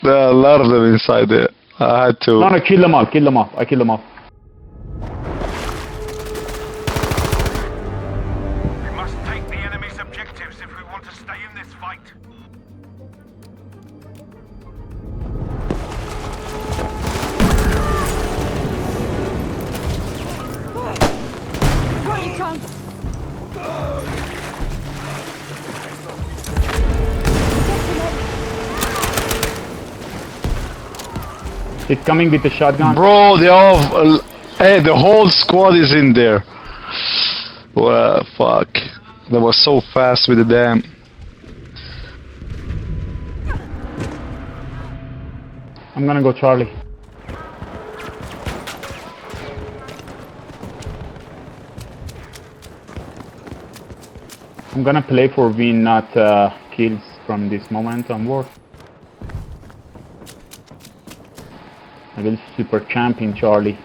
There are a lot of them inside there. I had to. No, no, kill them all. Kill them off. I kill them off. We must take the enemy's objectives if we want to stay in this fight. Where you come? He's coming with the shotgun. Bro, they all. Hey, the whole squad is in there. Well, fuck. They were so fast with the damn. I'm gonna go Charlie. I'm gonna play for win, not kills from this moment onward. I will super champ in Charlie.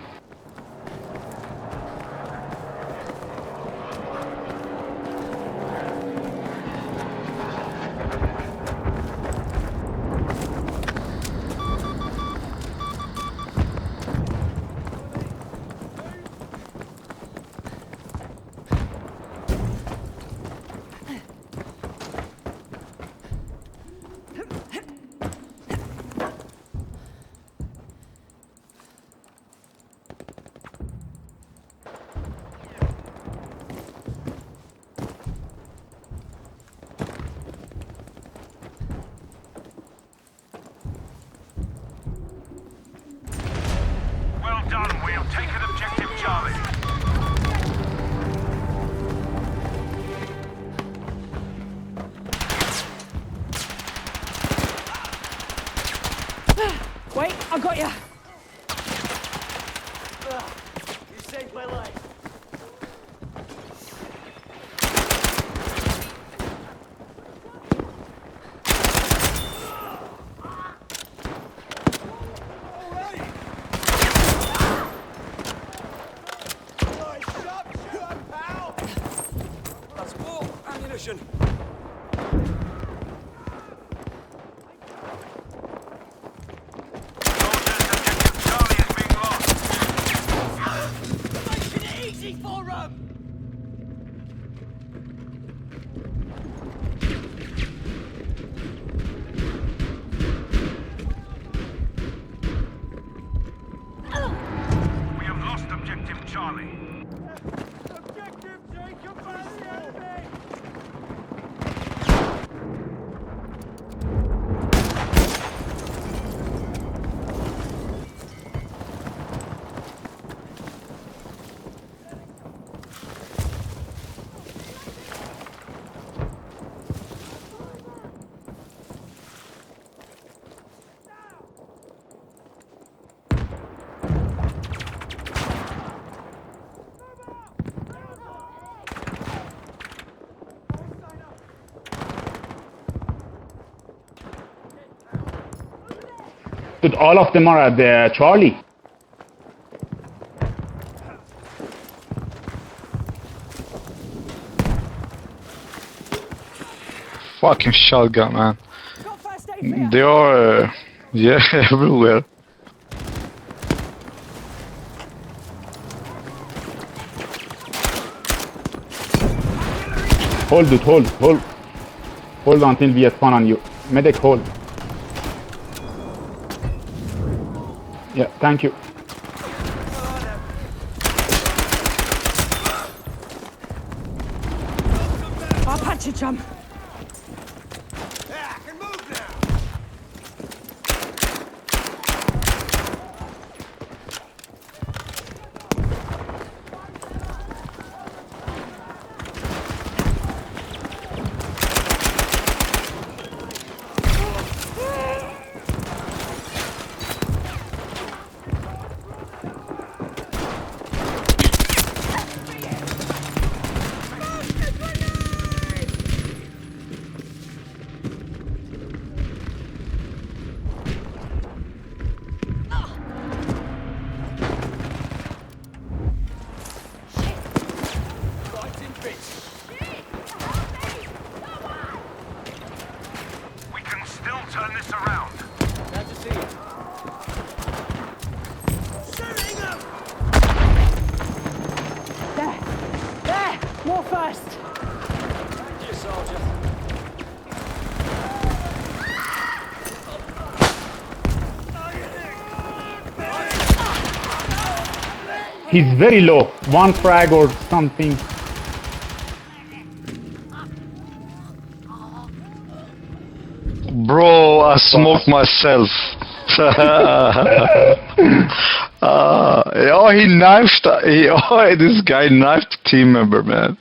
Well done, we have taken objective Charlie. Wait, I got you. You saved my life. That's full ammunition. Objective Charlie is being lost. Making it easy for 'em. We have lost objective Charlie. Objective taken by the enemy. Dude, all of them are at the Charlie. Fucking shotgun, man. Got first aid for you. They are. Yeah, everywhere. Hold it, hold. Hold until we spawn on you. Medic, hold. Yeah, thank you. I'll punch you, chum. Yeah, I can move now. He's very low. One frag or something. Bro, I smoked myself. Oh, he knifed. This guy knifed a team member, man.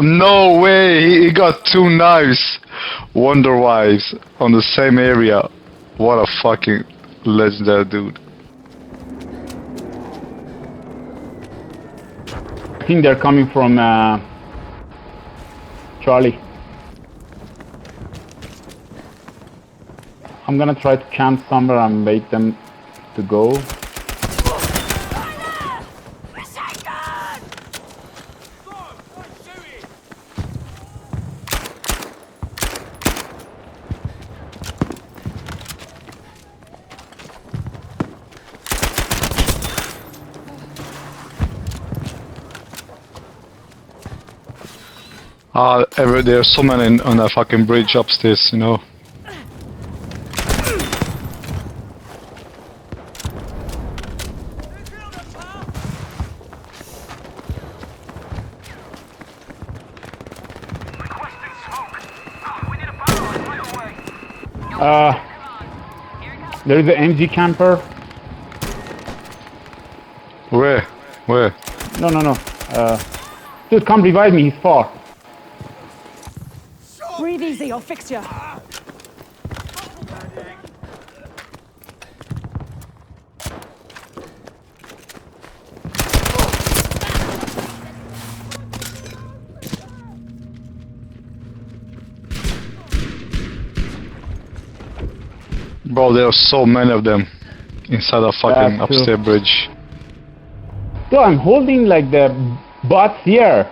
No way, he got 2 knives. Wonder Wives on the same area. What a fucking legendary dude. I think they're coming from Charlie. I'm gonna try to camp somewhere and wait them to go. There's so many on that fucking bridge upstairs, you know. Requesting smoke. We need a barrel right away. There is an MG camper. Where? Where? No. Dude, come revive me. He's far. Breathe easy, I'll fix you. Bro, there are so many of them inside a fucking That's true. upstairs bridge. Dude, I'm holding like the butts here.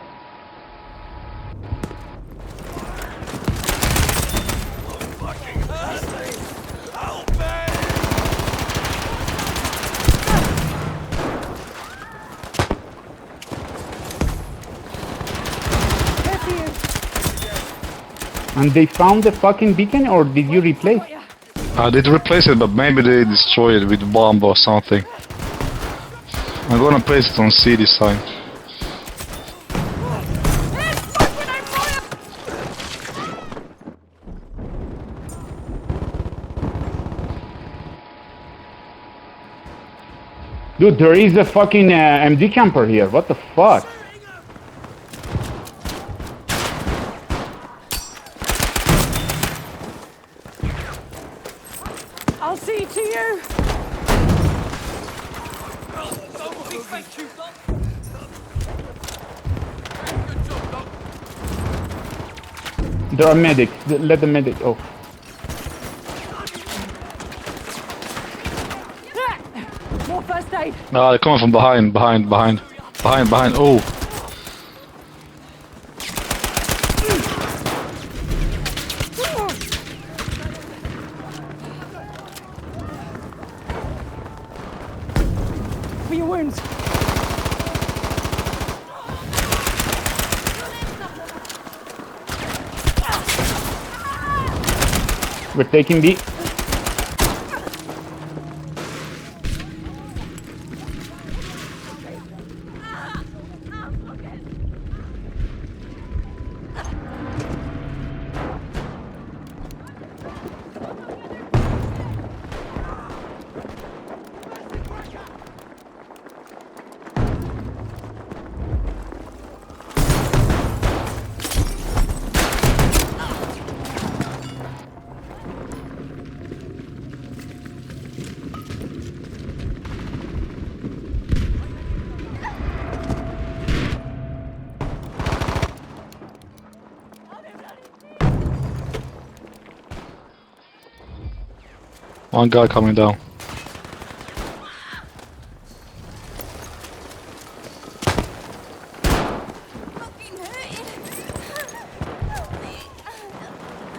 Here for you. And they found the fucking beacon, or did you replace? Got ya. I did replace it, but maybe they destroyed it with bomb or something. I'm gonna place it on C this time. Dude, there is a fucking MG camper here. What the fuck? I'll see to you. There are medics. Let the medic. Oh, More first aid. They're coming from behind. Oh, For your wounds. we're taking B. one guy coming down.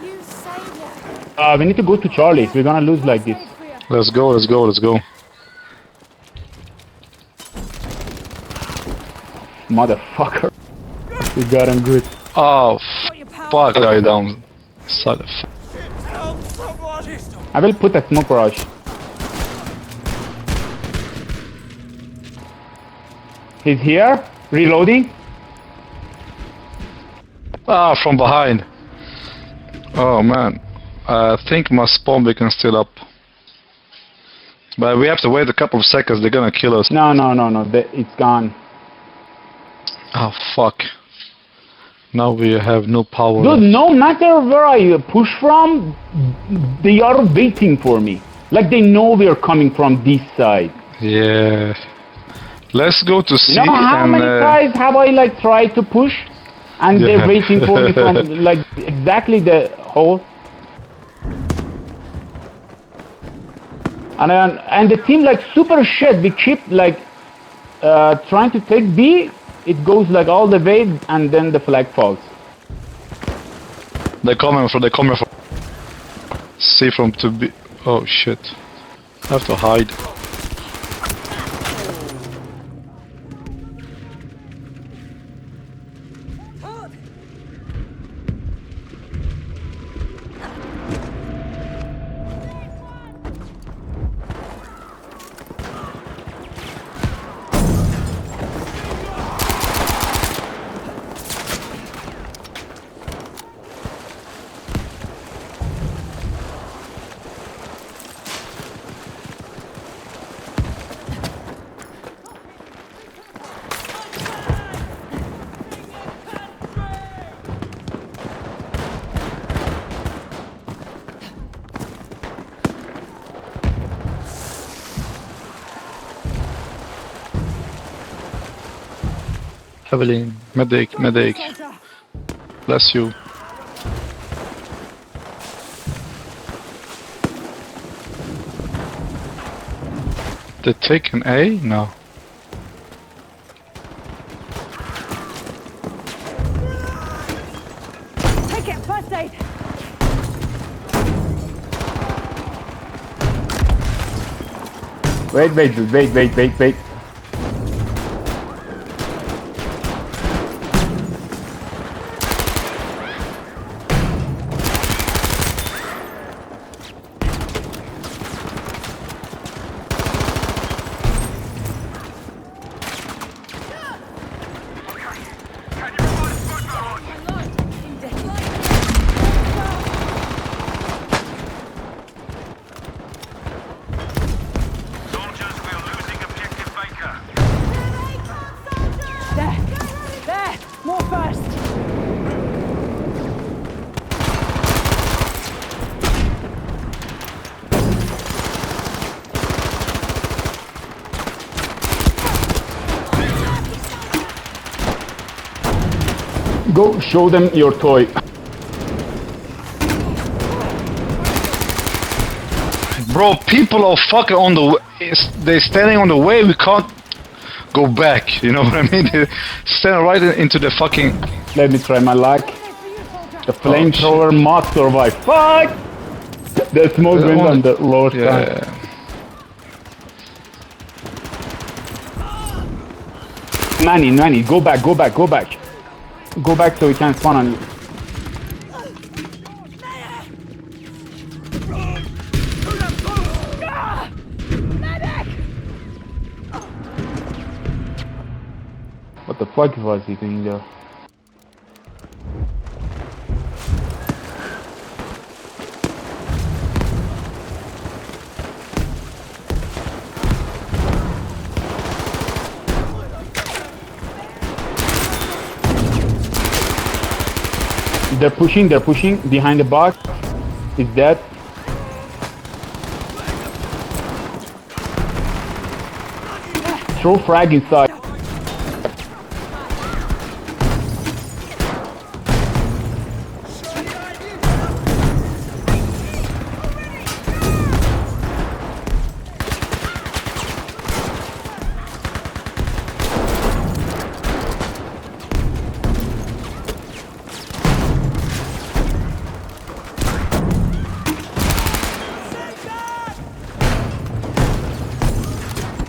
You savior. We need to go to Charlie. We're gonna lose like this. Let's go. Motherfucker. We got him good. Oh, Got your power. fuck, guy down. Son of Help someone! I will put a smoke barrage. He's here, reloading. Ah, from behind. Oh man, I think my spawn beacon's still up. But we have to wait a couple of seconds, they're gonna kill us. No, it's gone. Oh fuck. Now we have no power. Dude, no matter where I push from, they are waiting for me. Like they know we're coming from this side. Yeah. Let's go to C You know how and many times have I like tried to push? And they're waiting for me from like exactly the hole. And the team like super shit. We keep like trying to take B. It goes like all the way, and then the flag falls. They're coming from C from to B. Oh shit. I have to hide. Evelyn, medic. Soldier. Bless you. They taken A? No. Take it, first aid. Wait. Soldiers, we are losing objective Baker. There, more first. Go show them your toy. Bro, people are fucking on the way. They're standing on the way, we can't go back. You know what I mean? They're standing right into the fucking... Let me try my luck. The flamethrower must survive. Fuck! The smoke went on the lower side. Yeah. Manny, go back. Go back so we can spawn on you. What the fuck was he doing there? They're pushing behind the box. He's dead. Throw frag inside.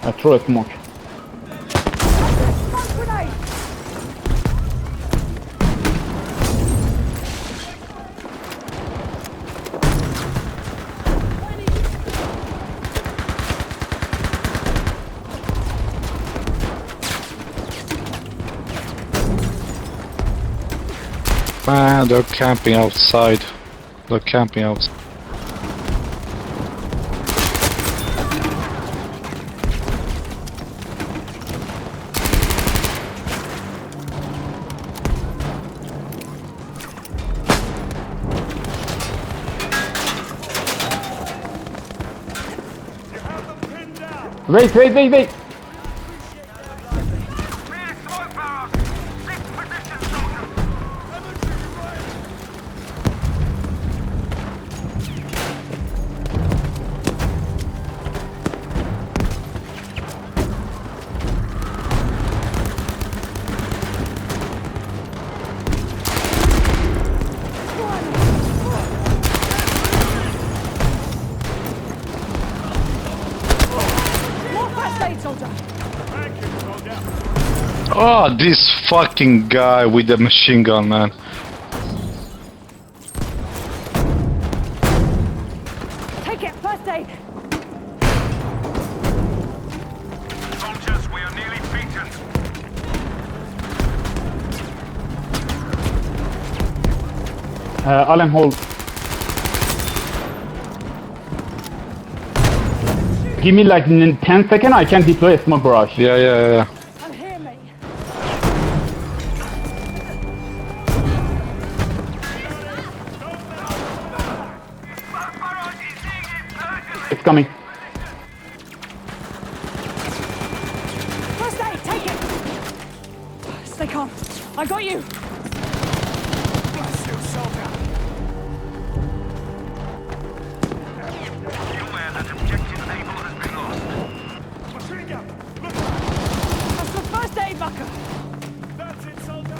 I throw a smoke. Smoke grenade. Man, they're camping outside. They're camping outside. Wait. Rear smoke barrels. Six position, soldier. More first aid, soldier. Oh, this fucking guy with the machine gun, man. Take it, first aid. Soldiers, we are nearly beaten. Alan, hold. Give me like 10 seconds, I can deploy a smoke barrage. Yeah. And hear me. Barrage is needed urgently. It's coming. First aid, take it. Stay calm. I got you. Beware that objective Able has been lost. Machine gun! Look! That's the first aid bucker. That's it, soldier!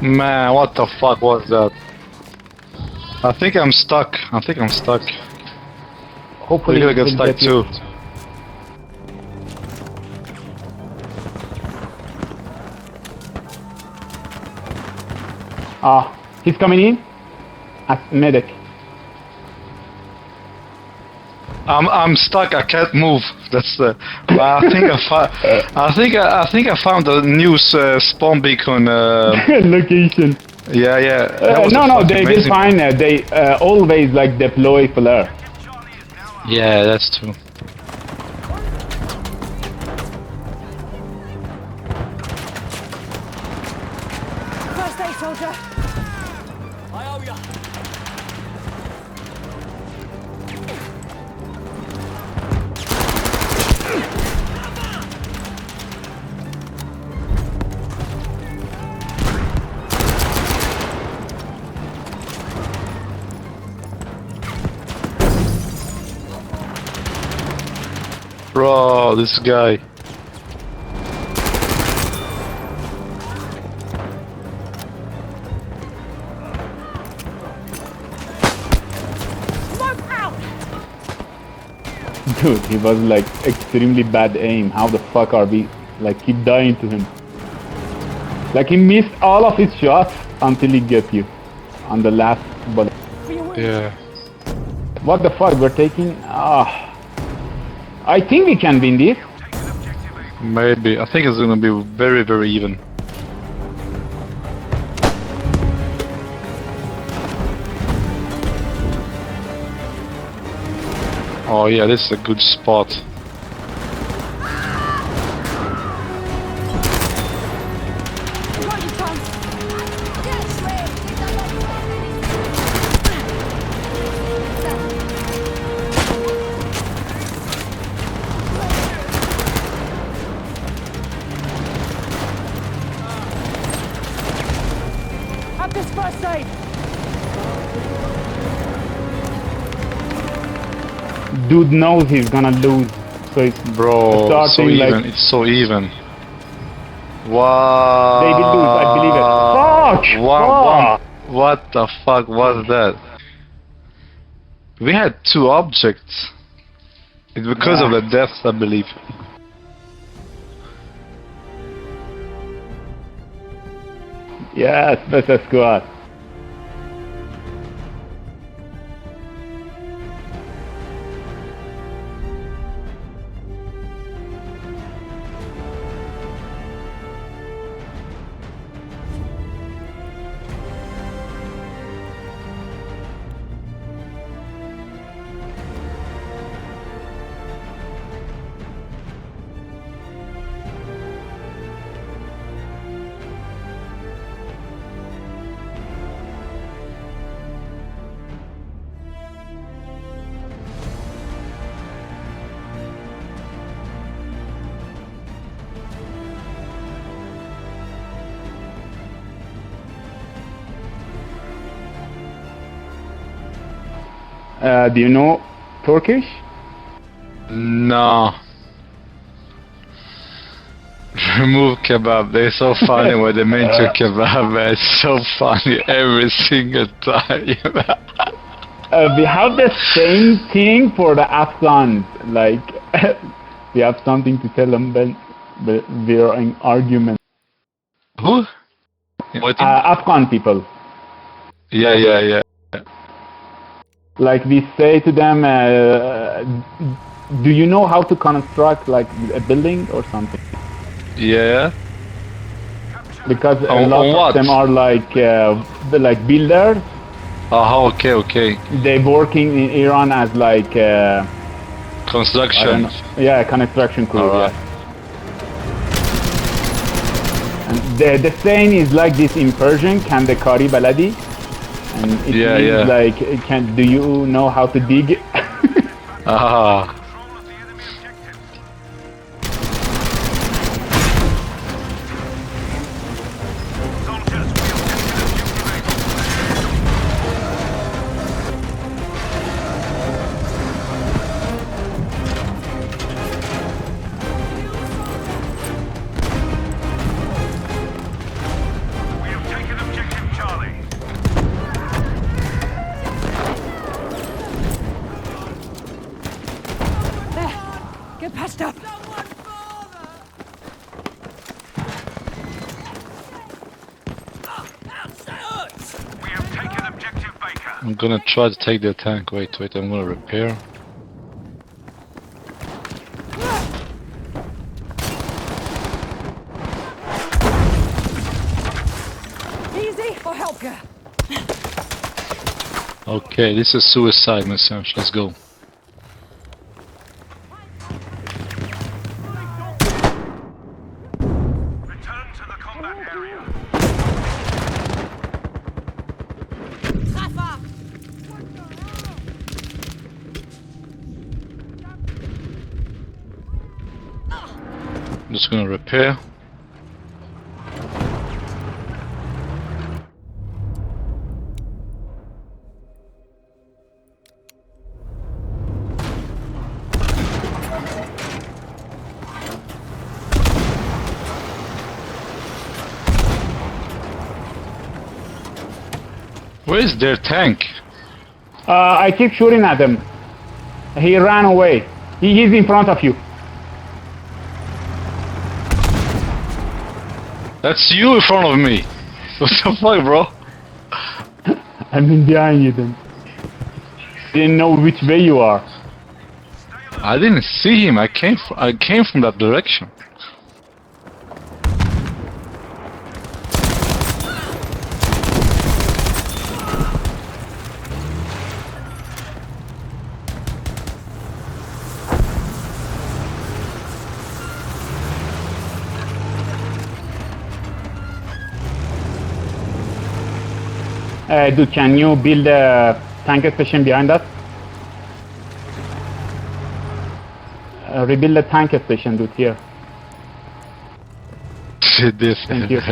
Man, what the fuck was that? I think I'm stuck. Hopefully We're gonna get we'll stuck you. too. He's coming in. As medic. I'm stuck. I can't move. That's the. I think I found a new spawn beacon. Location. Yeah. That was No, a fucking they will amazing- find they always like deploy flare. Charlie is now up. Yeah, that's true. First aid, soldier. I owe ya! Bro, this guy. Smoke out. Dude, he was like extremely bad aim. How the fuck are we like keep dying to him? Like he missed all of his shots until he get you on the last bullet. For your wound. Yeah. What the fuck? We're taking. I think we can win this. Maybe. I think it's gonna be very, very even. Oh yeah, this is a good spot. Got you, Tom. Have this first aid. Dude knows he's gonna lose, so it's Bro, it's so starting like even. It's so even. Wow. they will lose. I believe it. Fuck! Wow. Fuck! What the fuck was that? We had two objects. It's because of the deaths, I believe. Yes, better squad. Do you know Turkish? No. Remove kebab. They're so funny when they mention kebab, man. It's so funny every single time. We have the same thing for the Afghans. Like, we have something to tell them, but we're in argument. Who? What? Afghan people. Yeah. Like, we say to them, do you know how to construct like a building or something? Yeah. Because a On lot what? of them are like builders. Oh, okay. They're working in Iran as like I don't Construction. know. Yeah, construction crew. Alright. Yeah. And the saying is like this in Persian, "Kande kari baladi," and it Yeah, means yeah. like, do you know how to dig? Ah. Soldiers, we have taken objective Charlie. There. Get patched up. We have taken objective Baker. I'm gonna try to take the tank. Wait, I'm gonna repair. Easy, I'll help you. Okay, this is suicide mission. Let's go. Return to the combat area. I'm just gonna repair. Where is their tank? I keep shooting at him. He ran away. He's in front of you. That's you in front of me. What the fuck, bro? I'm in behind you then. Didn't know which way you are. I didn't see him. I came from that direction. Dude, can you build a tank station behind us? Rebuild the tank station, dude, here. This. Thank you. We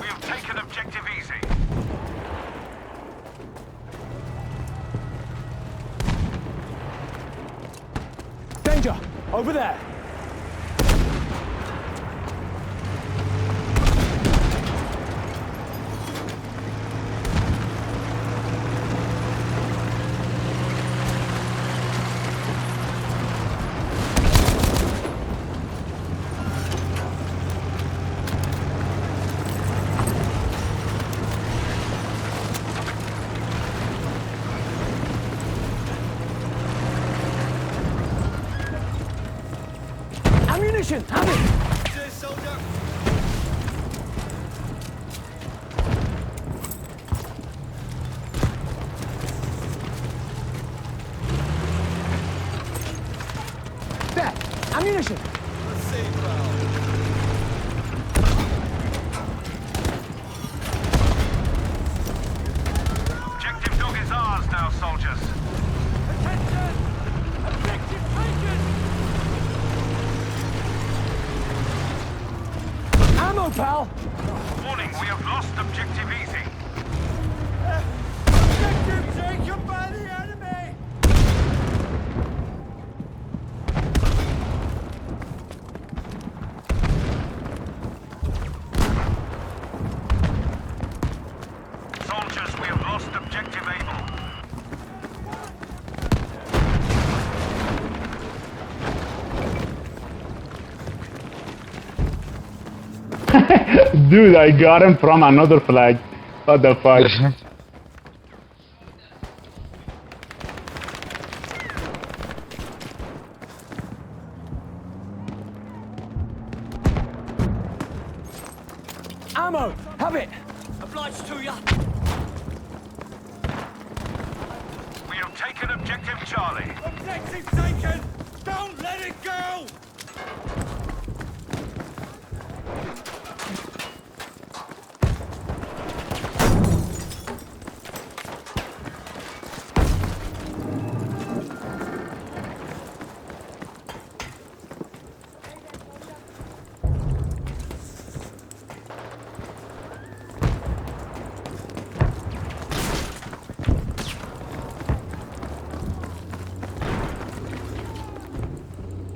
have taken objective easy. Danger! Over there! Ammunition! Have it! There! Ammunition! Objective dog is ours now, soldiers. Attention! Objective taken! Ammo, pal! Warning, we have lost objective easy. Objective taken by the enemy! Soldiers, we have lost objective Able. Dude, I got him from another flag. What the fuck? Ammo! Have it! Obliged to ya. We have taken objective Charlie. Objective taken! Don't let it go!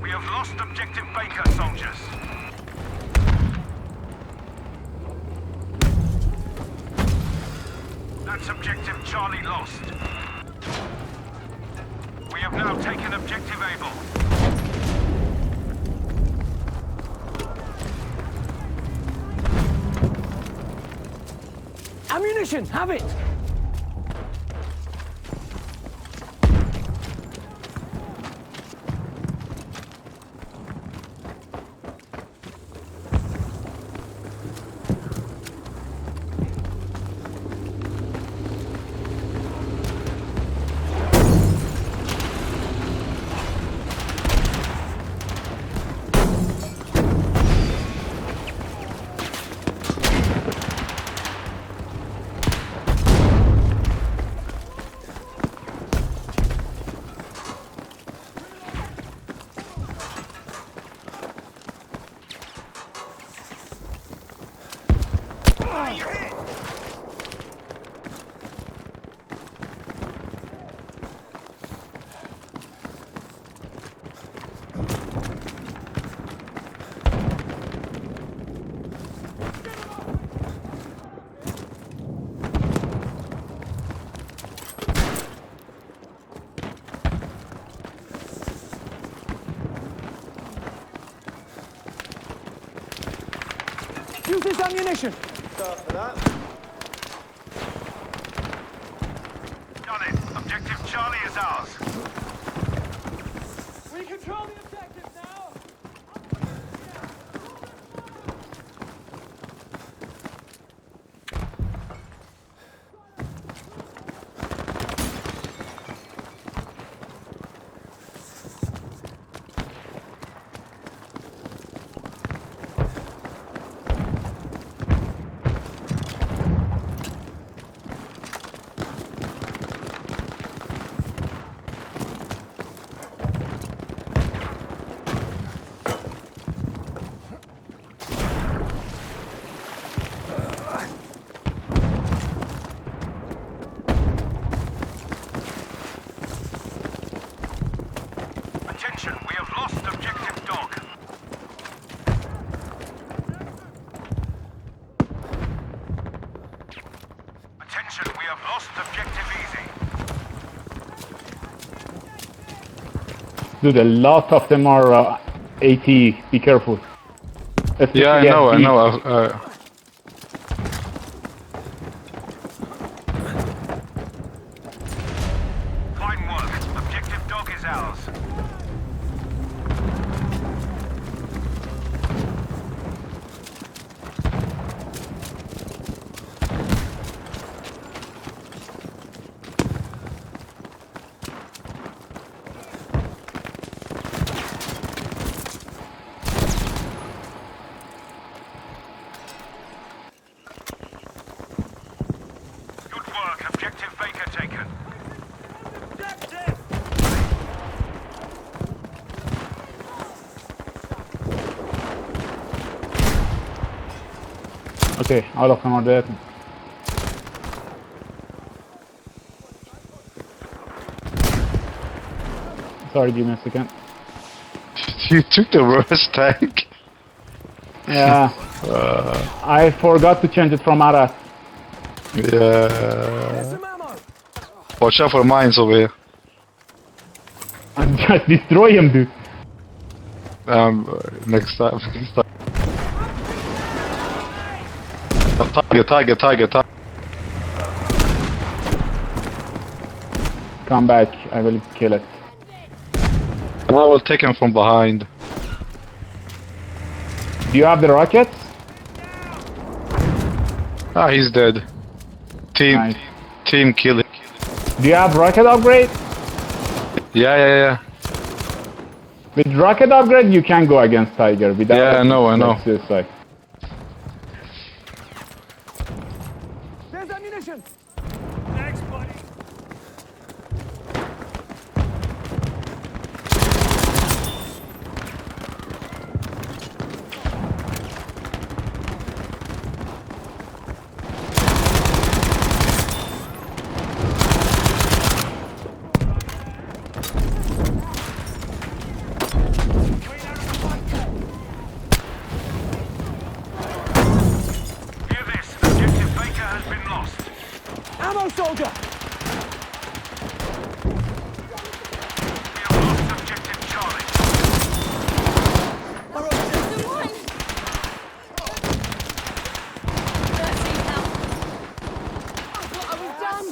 We have lost objective Baker, soldiers. That's objective Charlie lost. We have now taken objective Able. Ammunition! Have it! Use this ammunition! Done it. Objective Charlie is ours. We control the objective now! Attention, we have lost objective Dog. Attention, we have lost objective Easy. Dude, a lot of them are AT. Be careful. Yeah, I Especially know. at B. Fine work. Objective Dog is ours. Okay, all of them are dead. Sorry, give me a second. You took the worst tank. Yeah. I forgot to change it from Arad. Here's Yeah. some ammo. Watch out for mines over here. And just destroy him, dude. Next time. Next time. Tiger. Come back, I will kill it. I will take him from behind. Do you have the rockets? Ah, he's dead. Nice. Team kill him. Do you have rocket upgrade? Yeah. With rocket upgrade, you can go against Tiger. Without Yeah, it, I know. it's like suicide. There's ammunition. Thanks, buddy. Hear this. Objective Baker has been lost. Ammo soldier! We have lost objective Charlie.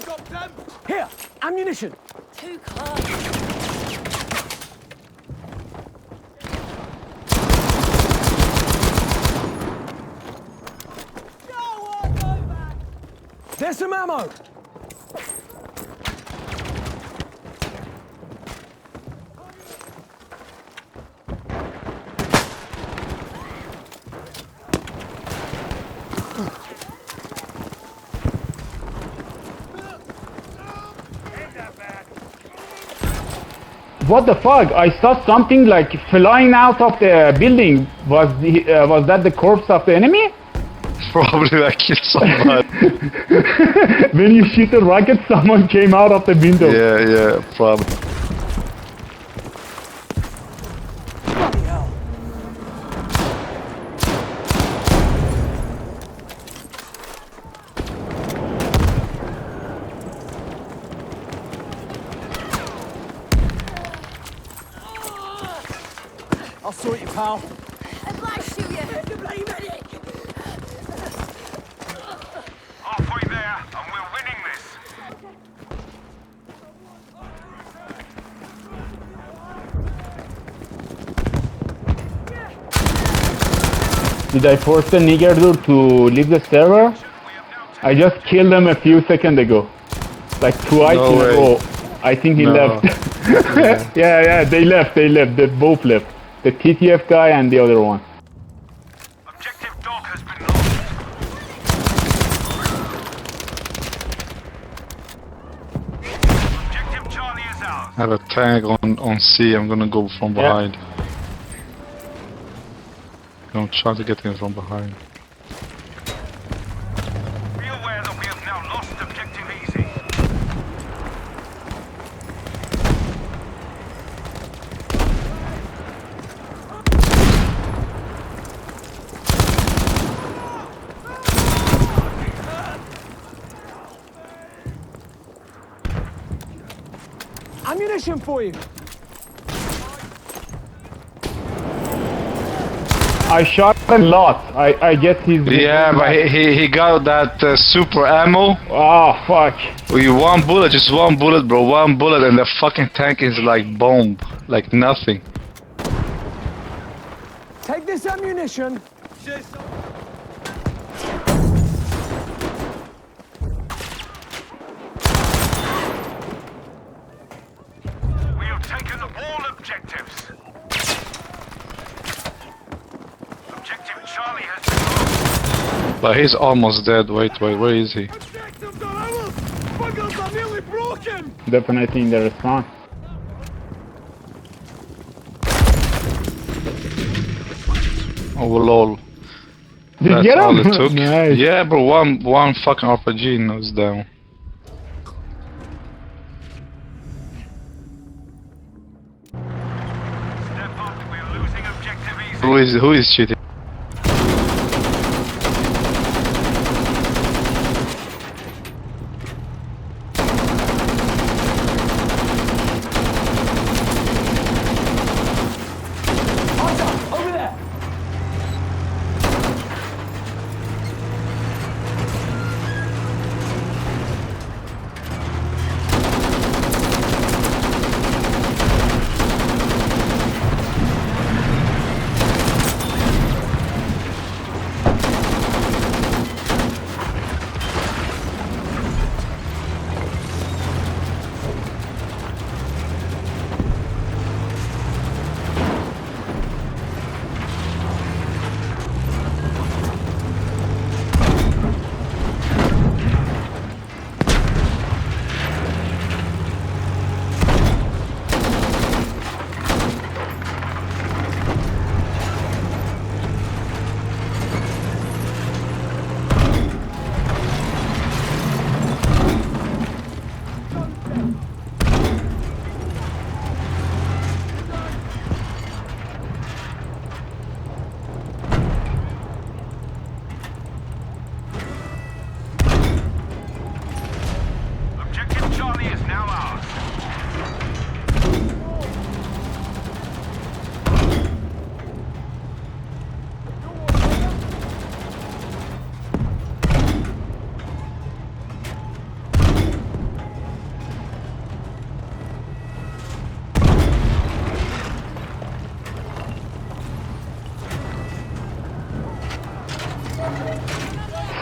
Stop them! Here, ammunition. Too close. There's some ammo. What the fuck? I saw something like flying out of the building. Was that the corpse of the enemy? Probably I killed somebody. When you shoot a rocket, someone came out of the window. yeah, probably. Bloody hell. I'll sort you, pal. I blast you, you bloody medic! Halfway there, and we're winning this. Did I force the nigger dude to leave the server? I just killed him a few seconds ago. Like twice No in a way. row. I think he No. left. yeah, they left. They both left. The TTF guy and the other one. Objective Dog has been lost. Objective Charlie is ours. I have a tank on C. I'm gonna go from behind. I'm trying to get in from behind. Be aware that we have now lost objective easy. Ammunition for you. I shot a lot. I guess he's... Yeah, but he got that super ammo. Oh, fuck. With one bullet, just one bullet, bro. One bullet, and the fucking tank is like bomb, like nothing. Take this ammunition. We have taken all objectives. Objective Charlie has been lost. But he's almost dead. Wait, where is he? Objectives are ours. Buggles are nearly broken. Definitely in the restaurant. Oh lol. Did you That's get all him? it took. Nice. Yeah, bro, one fucking RPG and it was down. Step up, we're losing objective easy. Who is cheating? Over there! Objective Charlie is now ours.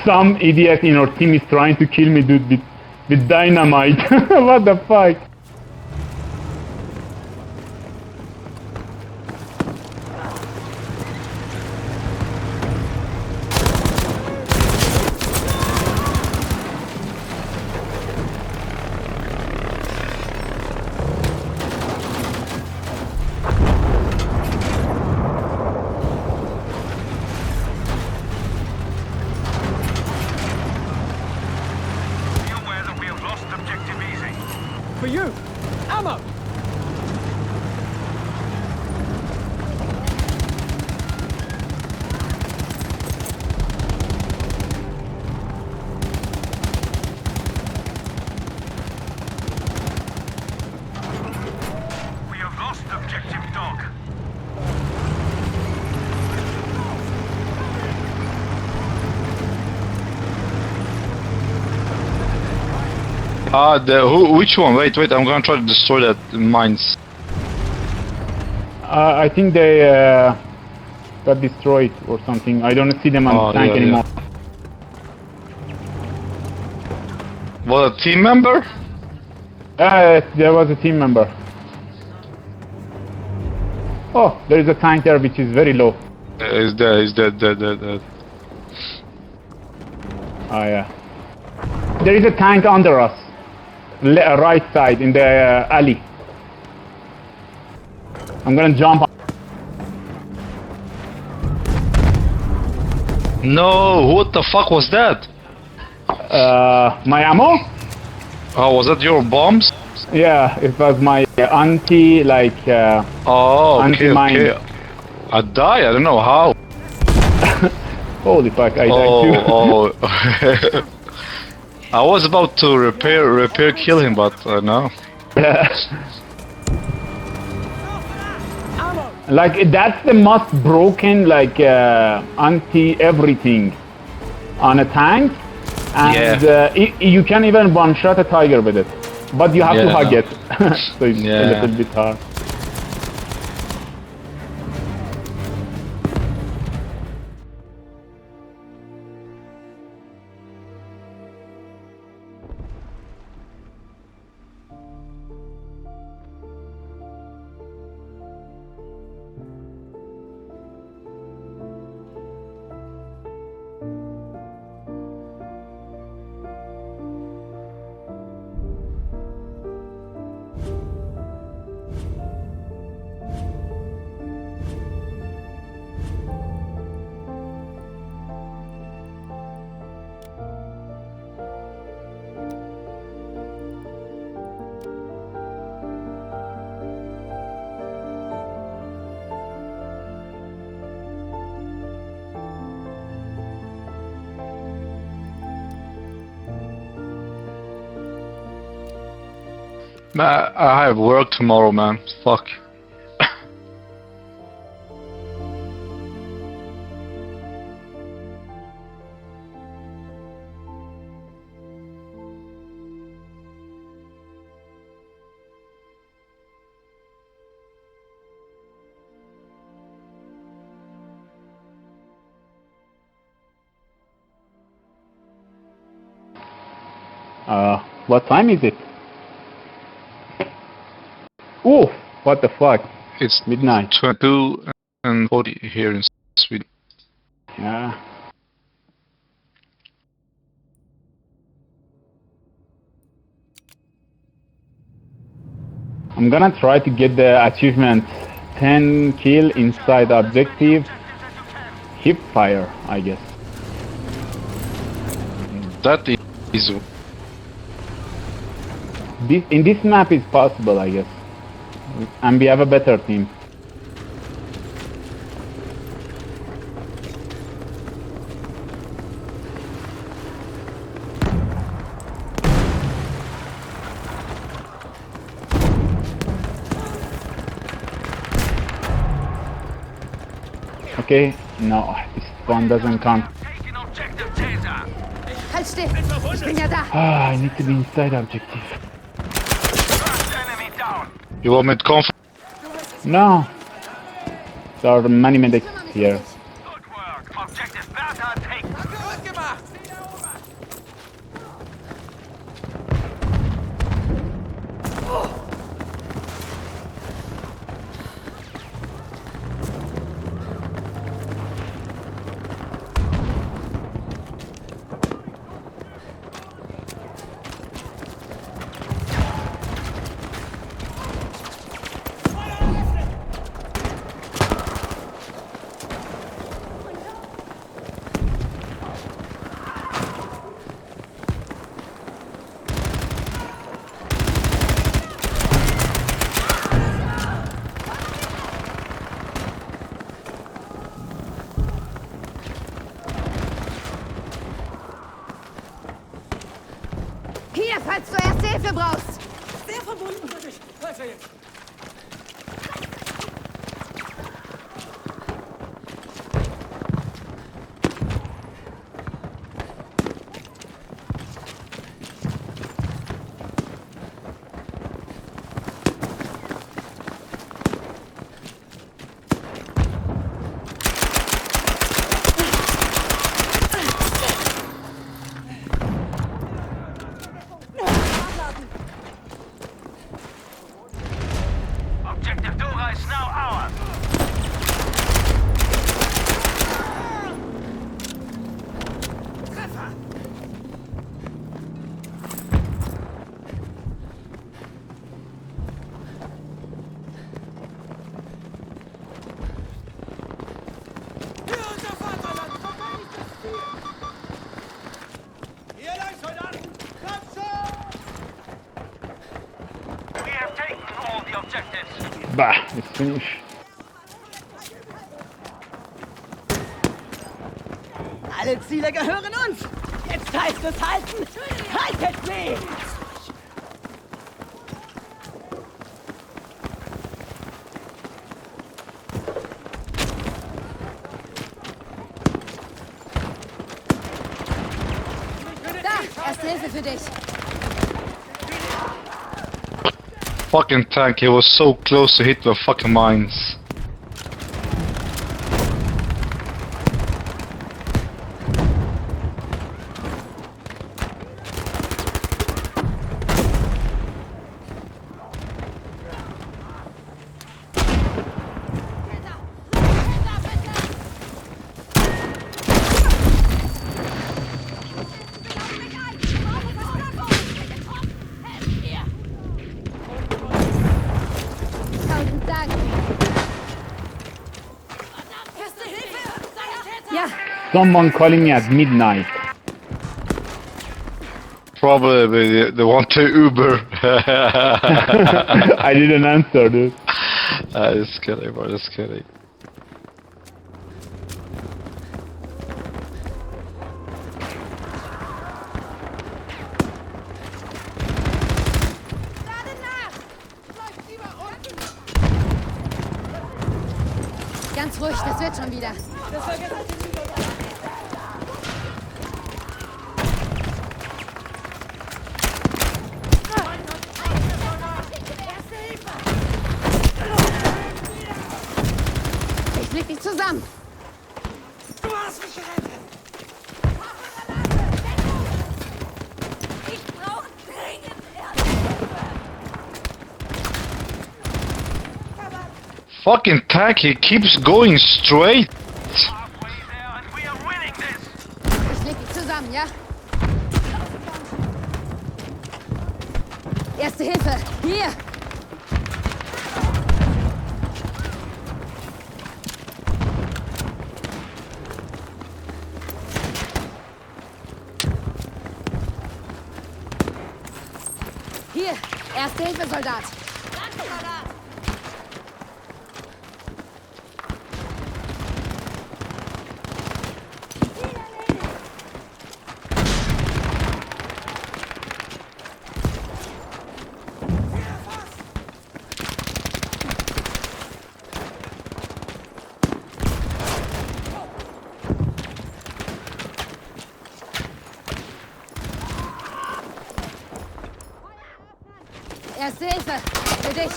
Some idiot in our team is trying to kill me, dude, with dynamite. What the fuck? Be aware that we have lost objective easy. For you! Ammo! We have lost objective dog. Which one? Wait, I'm gonna try to destroy that mines. I think they got destroyed or something. I don't see them on the tank yeah, anymore. What, a team member? There was a team member. Oh, there is a tank there which is very low. He's dead. Oh yeah. There is a tank under us. Right side in the alley. I'm gonna jump on. No, what the fuck was that? My ammo? Oh, was that your bombs? Yeah, it was my anti Oh, okay, anti-mine. okay. I died, I don't know how. Holy fuck, I died too. Oh. I was about to repair kill him, but no. Ammo! Like that's the most broken anti everything on a tank, and you can even one shot a tiger with it, but you have to Yeah. hug it, so it's a Yeah. little bit hard. Man, I have work tomorrow, man. Fuck. What time is it? Ooh, what the fuck? It's Midnight. 22 and 40 here in Sweden. Yeah. I'm gonna try to get the achievement 10 kill inside objective hip fire, I guess. That is In this map is possible, I guess. And we have a better team. Okay, no, this one doesn't count. Taking objective Caesar. Halt still! Ich bin ja da! Ah, I need to be inside objective. First enemy down. You want me to come? No. There are many medics here. Good work. Objective Bertha taken. Gut gemacht. Hier, falls du erste Hilfe brauchst! Sehr verbunden für dich. Weiter jetzt. Objective Dora is now ours. Treffer. Für unser Vaterland verteidigt das Ziel. Ihr Soldaten, kommt schon! We have taken all the objectives. Bah, it's finished. Alle Ziele gehören uns. Jetzt heißt es halten. Haltet sie! Da! Erste Hilfe für dich! Fucking tank, he was so close to hit the fucking mines. Tausend Dank! Erste Hilfe! Ja, Someone calling me at midnight. Probably they want to Uber. I didn't answer, dude. Just kidding, bro, just kidding. lade nach! Ganz ruhig, das wird schon wieder. Ich leg dich zusammen. Du hast mich gerettet! Ich brauche dringend Hilfe! Fucking tank, he keeps going straight. Halfway there and we are winning this. Ich leg dich zusammen, ja? Erste Hilfe, hier! Hier, Erste Hilfe, Soldat. Danke, Soldat! Erste Hilfe, für dich.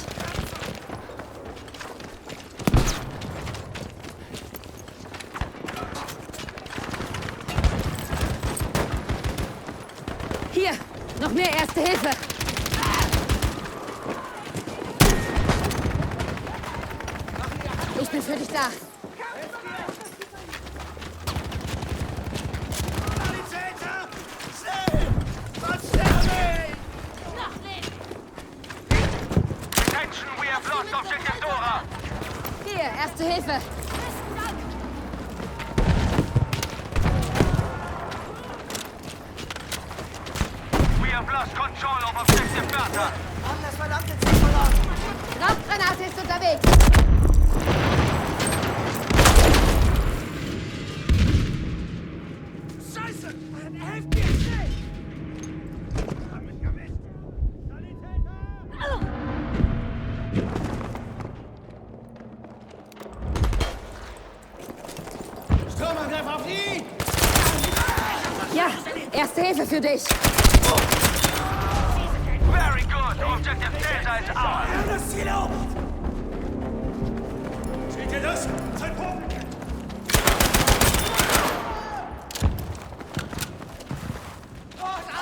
Hier, noch mehr Erste Hilfe. Ich bin für dich da. Sanitäter! Schnell! Was sterbe ich! Attention, we have lost objective Dora. Hier, Erste Hilfe. We have lost control of objective Bertha. Haben das verdammte Ziel verloren! Rauchgranate ist unterwegs. Scheiße! Helft mir schnell! Hab mich erwischt! Sanitäter! Sturmangriff auf ihn! Ja, Erste Hilfe für dich. Very good. Objective Delta is ours. Das Ziel erobert! Seht ihr das? Sein Punkt!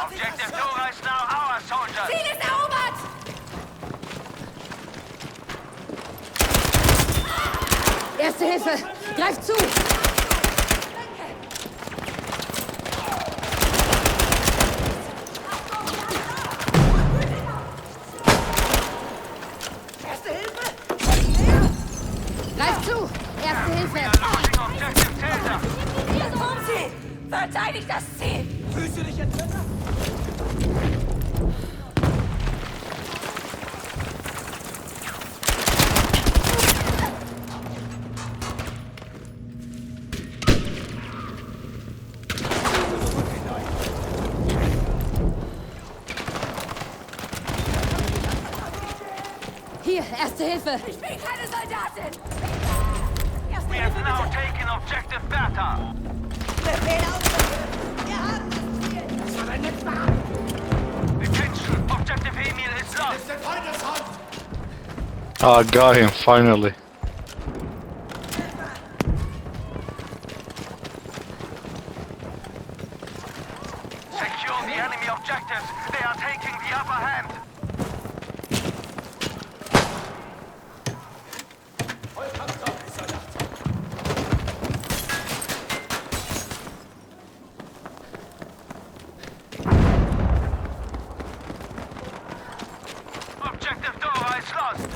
Objective Dora is now our soldiers. Ziel ist erobert. Erste Hilfe, greif zu. Erste Hilfe! Greif zu. Erste Hilfe. Losing objective Delta. Hier kommen Sie! Verteidigt das Ziel! Fühlst du dich jetzt besser? Hier, Erste Hilfe. Ich bin keine Soldatin! Erste We have Hilfe, now bitte! taken objective Bertha. Befehl ausgeführt! Wir haben das Ziel! Das war dein letzter Hand! Attention, objective Emil is lost. Ist der Feindes Hand! I got him finally. Secure the enemy objectives. They are taking the upper hand. Objective Dora is lost.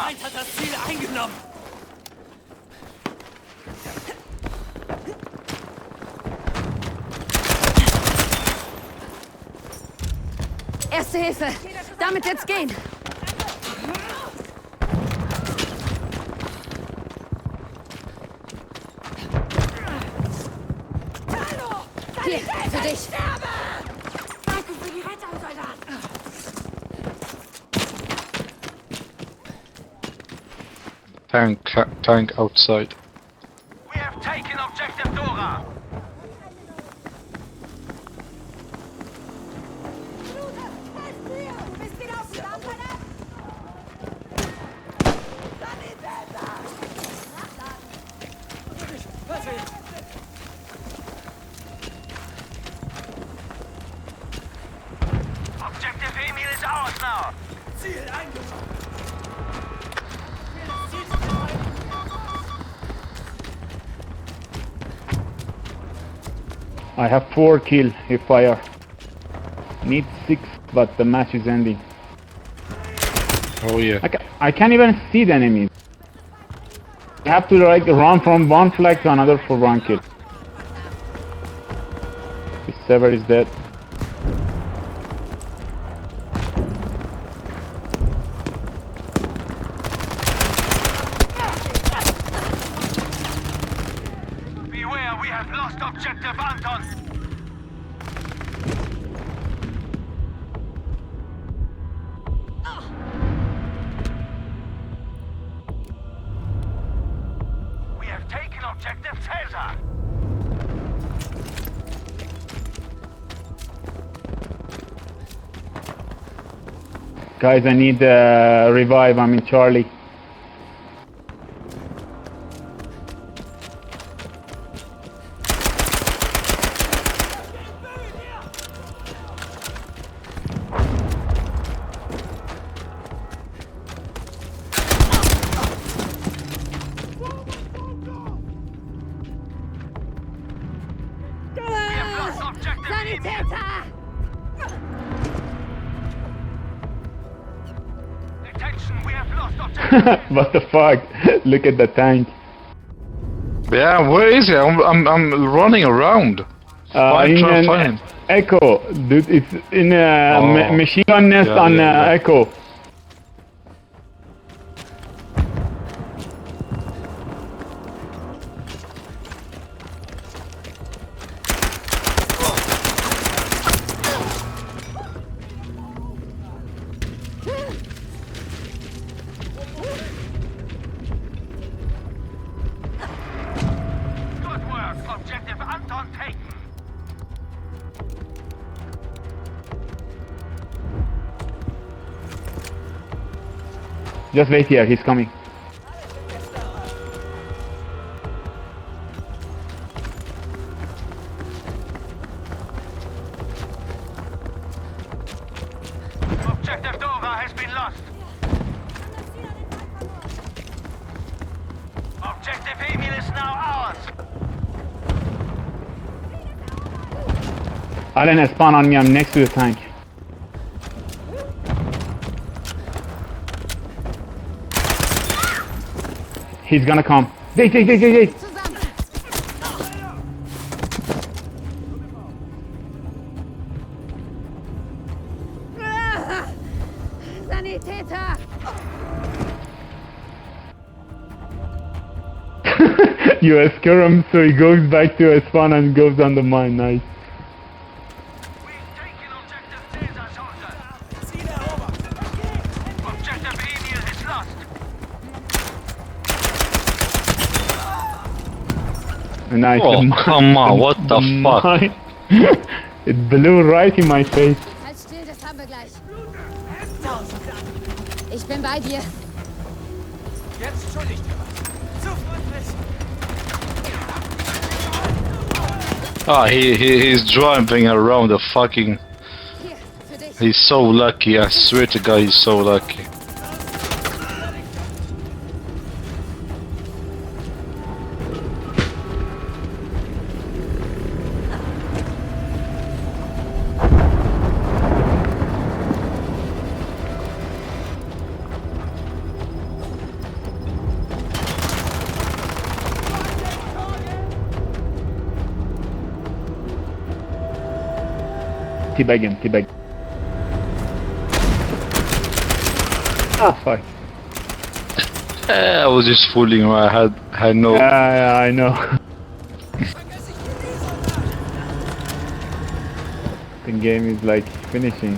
Feind hat das Ziel eingenommen. Erste Hilfe. Damit wird's gehen. Hier, für dich. Danke für die Rettung, Soldat. Tank outside. We have taken objective Dora. Objective Emil is ours now. Ziel eingenommen. I have 4 kills if fire. Need 6, but the match is ending. Oh yeah. I can't even see the enemies. I have to like run from one flag to another for 1 kill. The server is dead. Beware, we have lost objective Anton. We have taken objective Caesar. Guys, I need revive. I'm in Charlie. We have lost objective Emil. Attention, we have lost objective. What the fuck? Look at the tank. Yeah, where is he? I'm running around. In Try to an find him. Echo, dude. It's in a Oh. machine gun nest Yeah, on yeah, yeah. Echo. Good work, objective Anton taken. Just wait here. He's coming. Objective Dora has been lost. Objective Emil is now ours. Allen, spawn on me. I'm next to the tank. He's gonna come. Wait. Zusammen. Sanitäter. You scare him, so he goes back to his spawn and goes on the mine. Nice. We've taken objective Caesar, soldier. Ziel erobert. Objective Emil is lost. Nice. Oh, come on, what the fuck? mine. It blew right in my face. Halt still, das haben wir gleich. Ich bin bei dir. Jetzt schuldig dir was. Zu freundlich. Ah, he's driving around the fucking. Hier, für dich. He's so lucky. I swear to God, he's so lucky. teabag him, teabag. Ah, fuck. I was just fooling around. I had no. Yeah, I know. The game is like finishing.